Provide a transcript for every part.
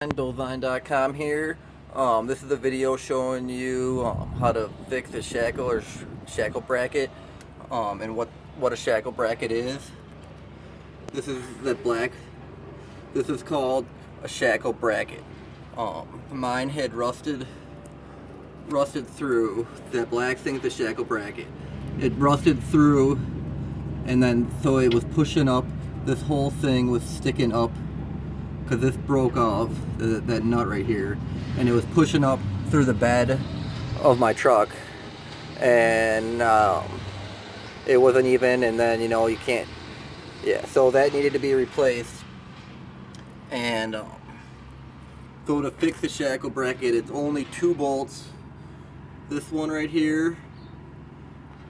Dolvine.com here. This is a video showing you how to fix a shackle or shackle bracket, and what a shackle bracket is. This is the black. This is called a shackle bracket. Mine had rusted through. That black thing is the shackle bracket. It rusted through, and then so it was pushing up. This whole thing was sticking up, because this broke off, that nut right here, and it was pushing up through the bed of my truck, and it wasn't even, and then you can't, so that needed to be replaced. And so to fix the shackle bracket, it's only 2 bolts, this one right here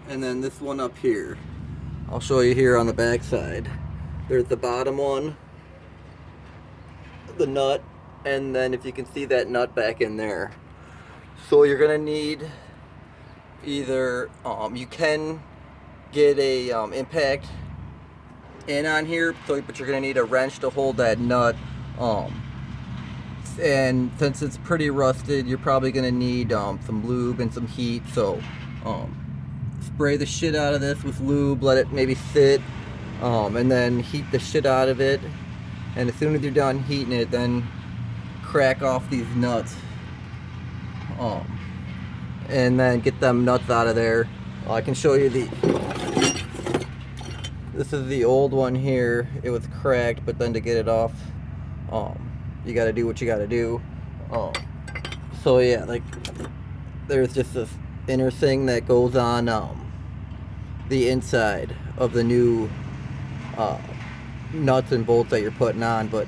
and then this one up here. I'll show you here on the back side. There's the bottom one, the nut, and then if you can see that nut back in there. So you're gonna need either you can get a impact in on here, but you're gonna need a wrench to hold that nut, and since it's pretty rusted, you're probably gonna need some lube and some heat. So spray the shit out of this with lube, let it maybe sit, and then heat the shit out of it. And as soon as you're done heating it, then crack off these nuts, and then get them nuts out of there. I can show you this is the old one here. It was cracked, but then to get it off, you got to do what you got to do. So yeah, like there's just this inner thing that goes on the inside of the new nuts and bolts that you're putting on. But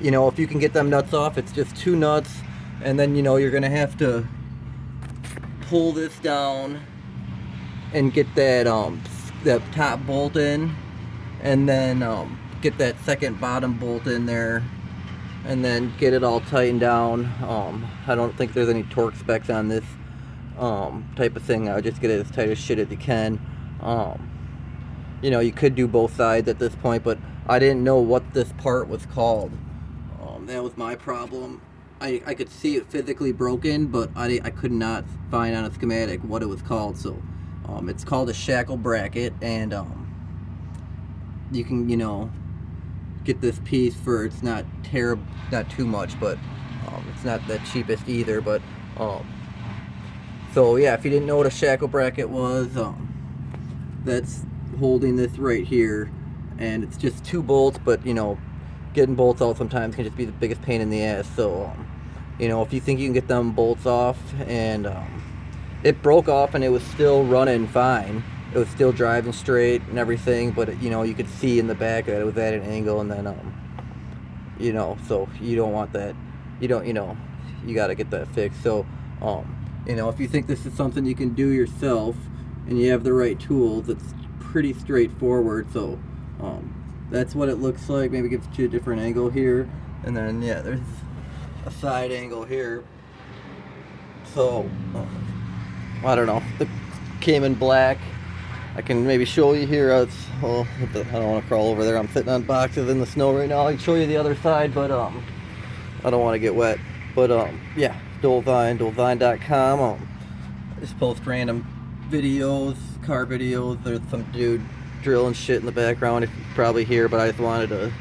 if you can get them nuts off, it's just 2 nuts, and then you're gonna have to pull this down and get that that top bolt in, and then get that second bottom bolt in there, and then get it all tightened down. I don't think there's any torque specs on this type of thing. I would just get it as tight as shit as you can. You could do both sides at this point, but I didn't know what this part was called. That was my problem. I could see it physically broken, but I could not find on a schematic what it was called. So it's called a shackle bracket, and you can get this piece for, it's not terrible, not too much, but it's not the cheapest either. But so yeah, if you didn't know what a shackle bracket was, that's holding this right here, and it's just 2 bolts, but getting bolts out sometimes can just be the biggest pain in the ass. So if you think you can get them bolts off, and it broke off and it was still running fine, it was still driving straight and everything, but you could see in the back that it was at an angle, and then so you don't want that. You got to get that fixed. So if you think this is something you can do yourself and you have the right tools, it's pretty straightforward. So that's what it looks like. Maybe gives you a different angle here, and then there's a side angle here. So I don't know, it came in black. I can maybe show you here. I don't want to crawl over there. I'm sitting on boxes in the snow right now. I can show you the other side, but I don't want to get wet. But yeah, Dolvine.com. I just post random videos, car videos. There's some dude drilling shit in the background, if you probably hear, but I just wanted to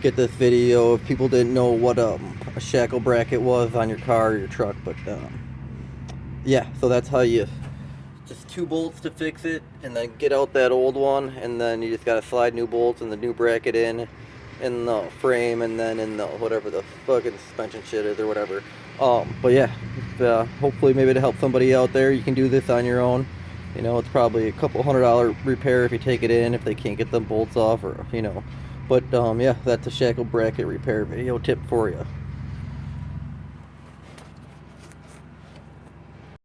get this video if people didn't know what a shackle bracket was on your car or your truck. But yeah, so that's how you, just 2 bolts to fix it, and then get out that old one, and then you just gotta slide new bolts and the new bracket in the frame, and then in the whatever the fucking suspension shit is or whatever. But yeah, hopefully maybe to help somebody out there, you can do this on your own. It's probably a couple $100 repair if you take it in, if they can't get them bolts off, or but yeah, that's a shackle bracket repair video tip for you.